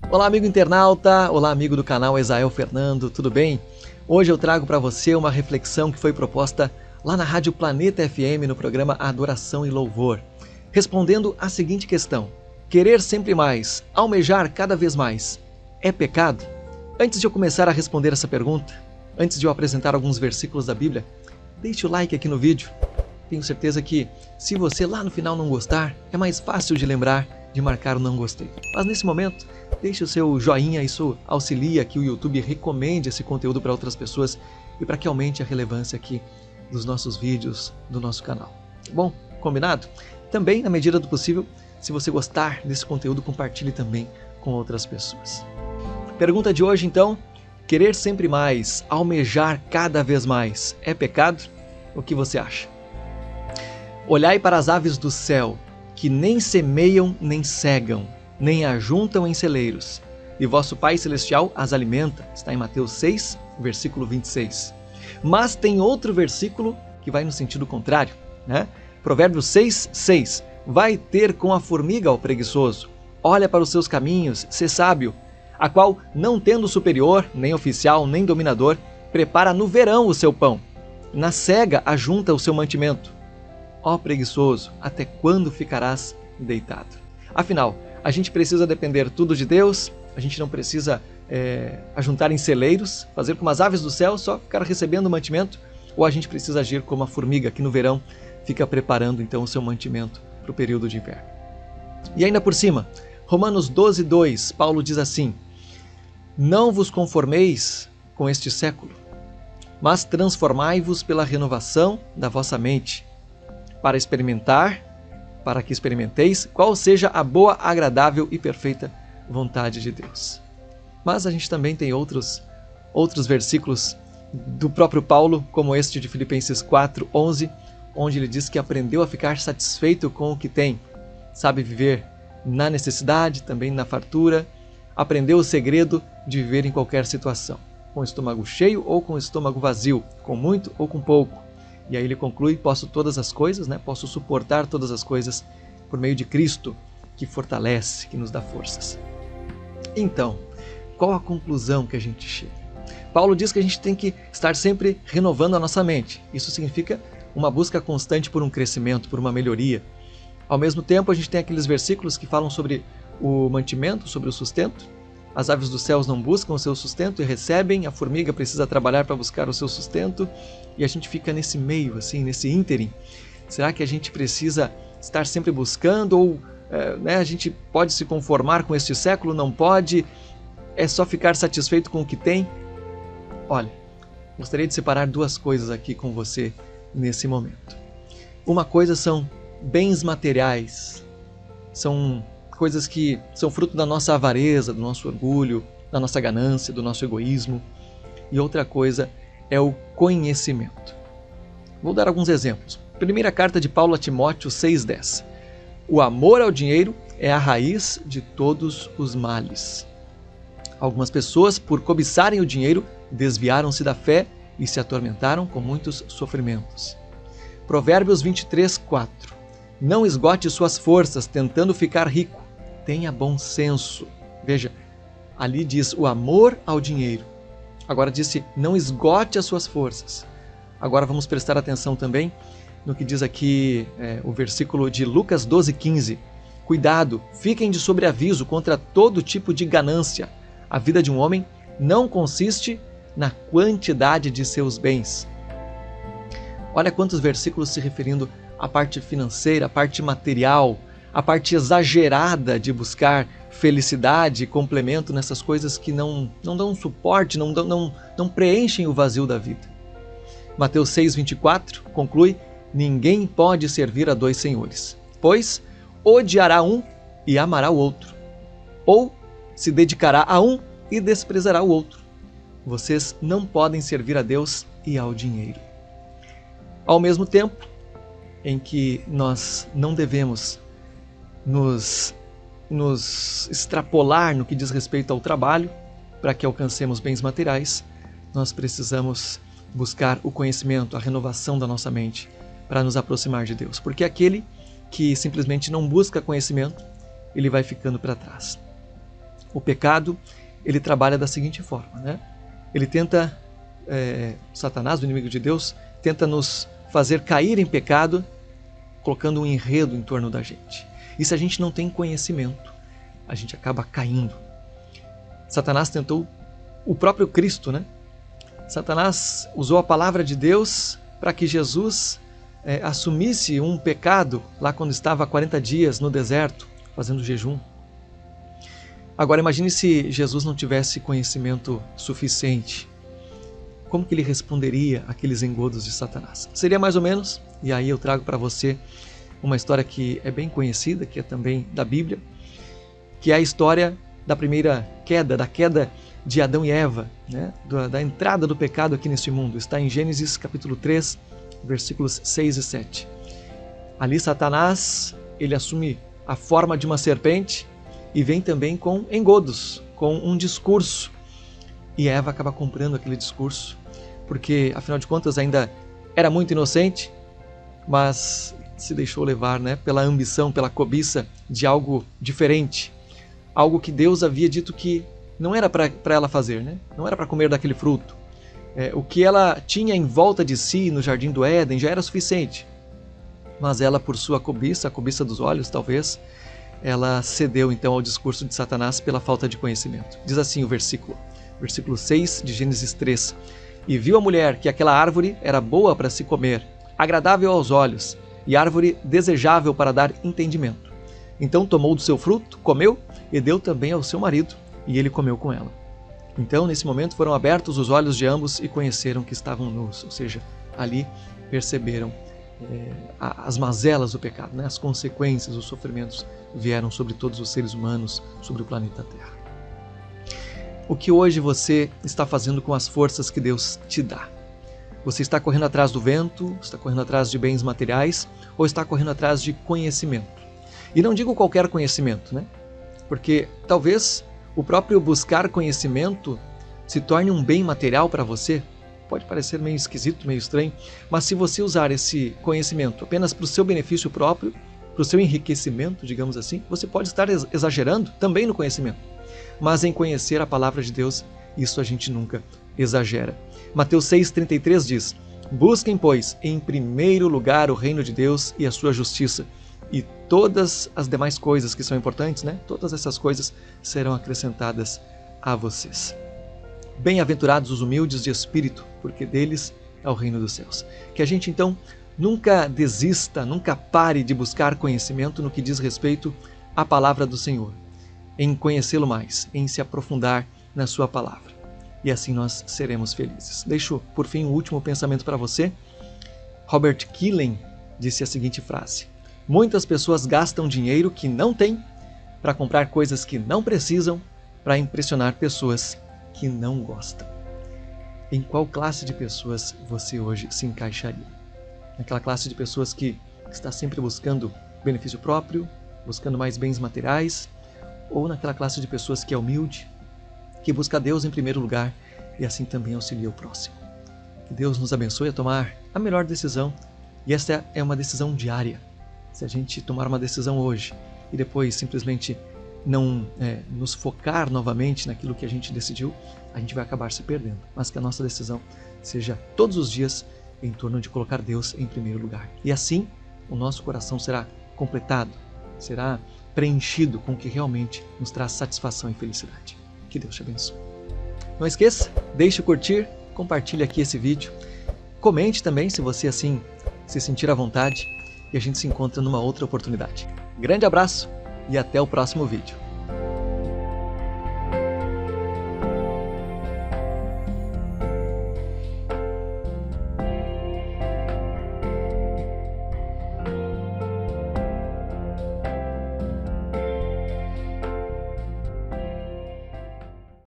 Olá, amigo internauta, olá, amigo do canal Ezael Fernando, tudo bem? Hoje eu trago para você uma reflexão que foi proposta lá na Rádio Planeta FM no programa Adoração e Louvor, respondendo a seguinte questão: querer sempre mais, almejar cada vez mais, é pecado? Antes de eu começar a responder essa pergunta, antes de eu apresentar alguns versículos da Bíblia, deixe o like aqui no vídeo. Tenho certeza que, se você lá no final não gostar, é mais fácil de lembrar de marcar o não gostei. Mas nesse momento, deixe o seu joinha, isso auxilia que o YouTube recomende esse conteúdo para outras pessoas e para que aumente a relevância aqui dos nossos vídeos, do nosso canal. Bom, combinado? Também, na medida do possível, se você gostar desse conteúdo, compartilhe também com outras pessoas. Pergunta de hoje, então: querer sempre mais, almejar cada vez mais, é pecado? O que você acha? Olhai para as aves do céu, que nem semeiam nem cegam, nem ajuntam em celeiros, e vosso Pai Celestial as alimenta. Está em Mateus 6, versículo 26. Mas tem outro versículo que vai no sentido contrário, né? Provérbios 6, 6. Vai ter com a formiga o preguiçoso, olha para os seus caminhos, sê sábio, a qual, não tendo superior, nem oficial, nem dominador, prepara no verão o seu pão, na cega ajunta o seu mantimento. Ó preguiçoso, até quando ficarás deitado? Afinal, a gente precisa depender tudo de Deus, a gente não precisa ajuntar em celeiros, fazer como as aves do céu, só ficar recebendo mantimento, ou a gente precisa agir como a formiga que no verão fica preparando então o seu mantimento para o período de inverno. E ainda por cima, Romanos 12, 2, Paulo diz assim: não vos conformeis com este século, mas transformai-vos pela renovação da vossa mente, para que experimenteis qual seja a boa, agradável e perfeita vontade de Deus. Mas a gente também tem outros versículos do próprio Paulo, como este de Filipenses 4, 11, onde ele diz que aprendeu a ficar satisfeito com o que tem, sabe viver na necessidade, também na fartura, aprendeu o segredo de viver em qualquer situação, com o estômago cheio ou com o estômago vazio, com muito ou com pouco. E aí ele conclui: posso todas as coisas, né? Posso suportar todas as coisas por meio de Cristo, que fortalece, que nos dá forças. Então, qual a conclusão que a gente chega? Paulo diz que a gente tem que estar sempre renovando a nossa mente. Isso significa uma busca constante por um crescimento, por uma melhoria. Ao mesmo tempo, a gente tem aqueles versículos que falam sobre o mantimento, sobre o sustento. As aves dos céus não buscam o seu sustento e recebem, a formiga precisa trabalhar para buscar o seu sustento, e a gente fica nesse meio, assim, nesse ínterim. Será que a gente precisa estar sempre buscando, ou a gente pode se conformar com este século? Não pode? É só ficar satisfeito com o que tem? Olha, gostaria de separar duas coisas aqui com você nesse momento. Uma coisa são bens materiais, são coisas que são fruto da nossa avareza, do nosso orgulho, da nossa ganância, do nosso egoísmo. E outra coisa é o conhecimento. Vou dar alguns exemplos. Primeira carta de Paulo a Timóteo 6,10. O amor ao dinheiro é a raiz de todos os males. Algumas pessoas, por cobiçarem o dinheiro, desviaram-se da fé e se atormentaram com muitos sofrimentos. Provérbios 23:4. Não esgote suas forças tentando ficar rico. Tenha bom senso. Veja, ali diz o amor ao dinheiro. Agora disse: não esgote as suas forças. Agora vamos prestar atenção também no que diz aqui o versículo de Lucas 12:15. Cuidado, fiquem de sobreaviso contra todo tipo de ganância. A vida de um homem não consiste na quantidade de seus bens. Olha quantos versículos se referindo à parte financeira, à parte material, a parte exagerada de buscar felicidade e complemento nessas coisas que não dão suporte, não preenchem o vazio da vida. Mateus 6:24 conclui: ninguém pode servir a dois senhores, pois odiará um e amará o outro, ou se dedicará a um e desprezará o outro. Vocês não podem servir a Deus e ao dinheiro. Ao mesmo tempo em que nós não devemos nos extrapolar no que diz respeito ao trabalho, para que alcancemos bens materiais, nós precisamos buscar o conhecimento, a renovação da nossa mente, para nos aproximar de Deus. Porque aquele que simplesmente não busca conhecimento, ele vai ficando para trás. O pecado, ele trabalha da seguinte forma, né? Ele tenta, Satanás, o inimigo de Deus, tenta nos fazer cair em pecado, colocando um enredo em torno da gente. E se a gente não tem conhecimento, a gente acaba caindo. Satanás tentou o próprio Cristo, né? Satanás usou a palavra de Deus para que Jesus assumisse um pecado lá quando estava há 40 dias no deserto, fazendo jejum. Agora imagine se Jesus não tivesse conhecimento suficiente. Como que ele responderia àqueles engodos de Satanás? Seria mais ou menos, e aí eu trago para você uma história que é bem conhecida, que é também da Bíblia, que é a história da primeira queda, da queda de Adão e Eva, né? Da entrada do pecado aqui neste mundo. Está em Gênesis capítulo 3, versículos 6 e 7. Ali Satanás, ele assume a forma de uma serpente e vem também com engodos, com um discurso. E Eva acaba comprando aquele discurso, porque afinal de contas ainda era muito inocente, mas se deixou levar, né, pela ambição, pela cobiça de algo diferente. Algo que Deus havia dito que não era para ela fazer, né? Não era para comer daquele fruto. O que ela tinha em volta de si no jardim do Éden já era suficiente. Mas ela, por sua cobiça, a cobiça dos olhos talvez, ela cedeu então ao discurso de Satanás pela falta de conhecimento. Diz assim o versículo 6 de Gênesis 3. E viu a mulher que aquela árvore era boa para se comer, agradável aos olhos, e árvore desejável para dar entendimento. Então tomou do seu fruto, comeu, e deu também ao seu marido, e ele comeu com ela. Então, nesse momento, foram abertos os olhos de ambos e conheceram que estavam nus, ou seja, ali perceberam as mazelas do pecado, né? As consequências, os sofrimentos vieram sobre todos os seres humanos, sobre o planeta Terra. O que hoje você está fazendo com as forças que Deus te dá? Você está correndo atrás do vento, está correndo atrás de bens materiais ou está correndo atrás de conhecimento? E não digo qualquer conhecimento, né? Porque talvez o próprio buscar conhecimento se torne um bem material para você. Pode parecer meio esquisito, meio estranho, mas se você usar esse conhecimento apenas para o seu benefício próprio, para o seu enriquecimento, digamos assim, você pode estar exagerando também no conhecimento. Mas em conhecer a palavra de Deus, isso a gente nunca exagera. Mateus 6,33 diz: busquem, pois, em primeiro lugar o reino de Deus e a sua justiça, e todas as demais coisas que são importantes, né? Todas essas coisas serão acrescentadas a vocês. Bem-aventurados os humildes de espírito, porque deles é o reino dos céus. Que a gente então nunca desista, nunca pare de buscar conhecimento no que diz respeito à palavra do Senhor, em conhecê-lo mais, em se aprofundar na sua palavra. E assim nós seremos felizes. Deixo, por fim, um último pensamento para você. Robert Killen disse a seguinte frase: muitas pessoas gastam dinheiro que não têm para comprar coisas que não precisam para impressionar pessoas que não gostam. Em qual classe de pessoas você hoje se encaixaria? Naquela classe de pessoas que está sempre buscando benefício próprio, buscando mais bens materiais, ou naquela classe de pessoas que é humilde, que busca Deus em primeiro lugar e assim também auxilia o próximo? Que Deus nos abençoe a tomar a melhor decisão, e esta é uma decisão diária. Se a gente tomar uma decisão hoje e depois simplesmente não nos focar novamente naquilo que a gente decidiu, a gente vai acabar se perdendo. Mas que a nossa decisão seja todos os dias em torno de colocar Deus em primeiro lugar. E assim o nosso coração será completado, será preenchido com o que realmente nos traz satisfação e felicidade. Que Deus te abençoe. Não esqueça, deixe o curtir, compartilhe aqui esse vídeo, comente também se você assim se sentir à vontade, e a gente se encontra numa outra oportunidade. Grande abraço e até o próximo vídeo.